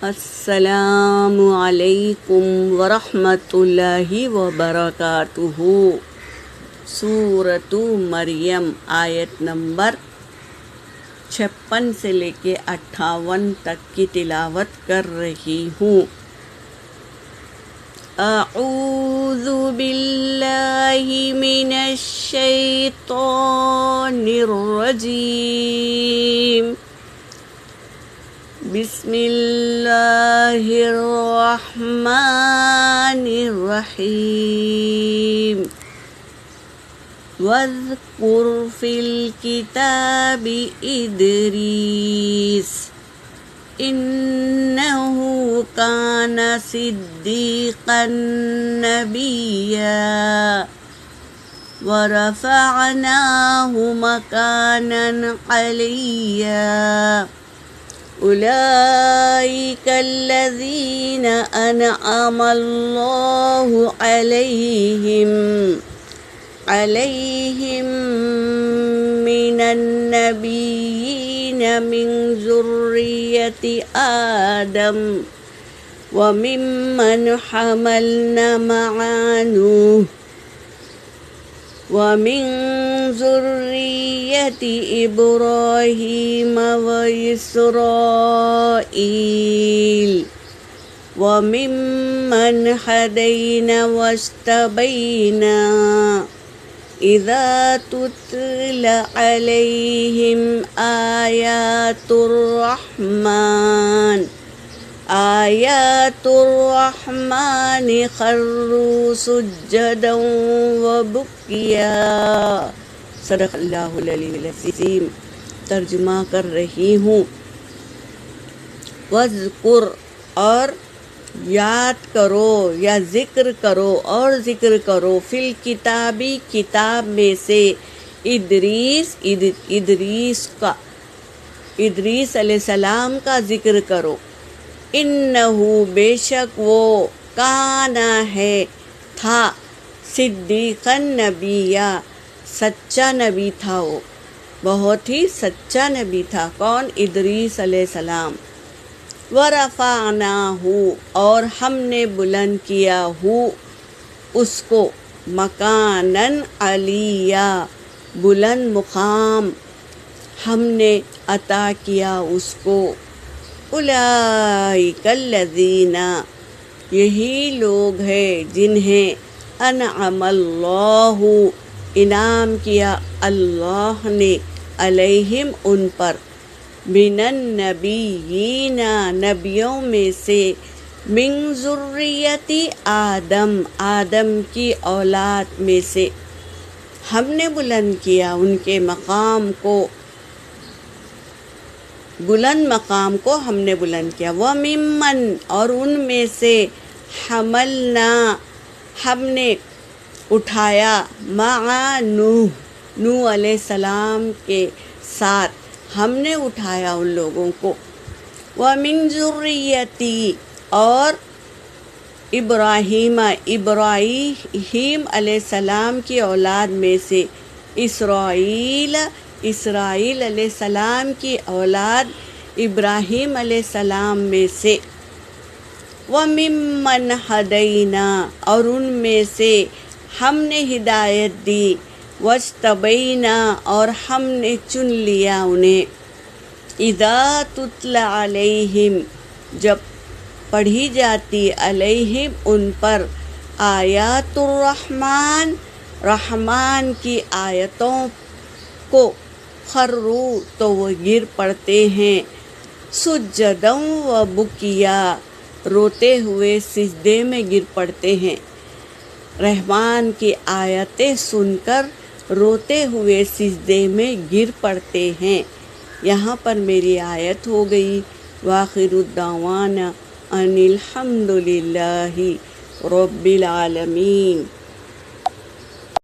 السلام علیکم ورحمۃ اللہ وبرکاتہ۔ سورۃ مریم آیت نمبر 56 سے لے کے 58 تک کی تلاوت کر رہی ہوں۔ اعوذ باللہ من الشیطان الرجیم، بسم اللہ الرحمن الرحیم۔ واذکر فی الکتاب ادریس انہ کان صدیقا نبیا ورفعناہ مکانا علیا۔ اولئک الذین انعم اللہ علیہم من النبیین من ذریۃ آدم وممن حملنا مع نوح ومن ذریۃ ابراہیم واسرائیل وممن ہدینا واجتبینا۔ اذا تتلی علیہم آیات الرحمن خروا سجدا وبکیا۔ صدق اللہ العلی العظیم۔ ترجمہ کر رہی ہوں۔ وذکر اور یاد کرو یا ذکر کرو اور ذکر کرو، فی الکتابی کتاب میں سے، ادریس علیہ السلام کا ذکر کرو۔ انہو بے شک وہ، کانا ہے، تھا، صدیقاً نبیہ سچا نبی تھا، وہ بہت ہی سچا نبی تھا۔ کون؟ ادریس علیہ السلام۔ وَرَفَعْنَاهُ اور ہم نے بلند کیا ہو اس کو، مکاناً علیہ بلند مقام ہم نے عطا کیا اس کو۔ اولئک الذین یہی لوگ ہیں جنہیں انعم اللہ انعام کیا اللہ نے، علیہم ان پر، من النبیین نبیوں میں سے، من ذریۃ آدم آدم کی اولاد میں سے، ہم نے بلند کیا ان کے مقام کو، بلند مقام کو ہم نے بلند کیا۔ وَمِمَّن اور ان میں سے، حملنا ہم نے اٹھایا، مع نوح علیہ السلام کے ساتھ ہم نے اٹھایا ان لوگوں کو۔ وَمِن ذُرِّيَّتِي اور ابراہیم علیہ السلام کی اولاد میں سے، اسرائیل علیہ السلام کی اولاد ابراہیم علیہ السلام میں سے۔ وَمِمَّنْ ہَدَيْنَا اور ان میں سے ہم نے ہدایت دی، واجتبینا اور ہم نے چن لیا انہیں۔ اذا تتلی علیہم جب پڑھی جاتی، علیہم ان پر، آیات الرحمن رحمان کی آیتوں کو، خروا تو وہ گر پڑتے ہیں، سجدا و بکیا روتے ہوئے سجدے میں گر پڑتے ہیں۔ رحمان کی آیتیں سن کر روتے ہوئے سجدے میں گر پڑتے ہیں۔ یہاں پر میری آیت ہو گئی۔ وآخر الدعوانا ان الحمد للہ رب العالمین۔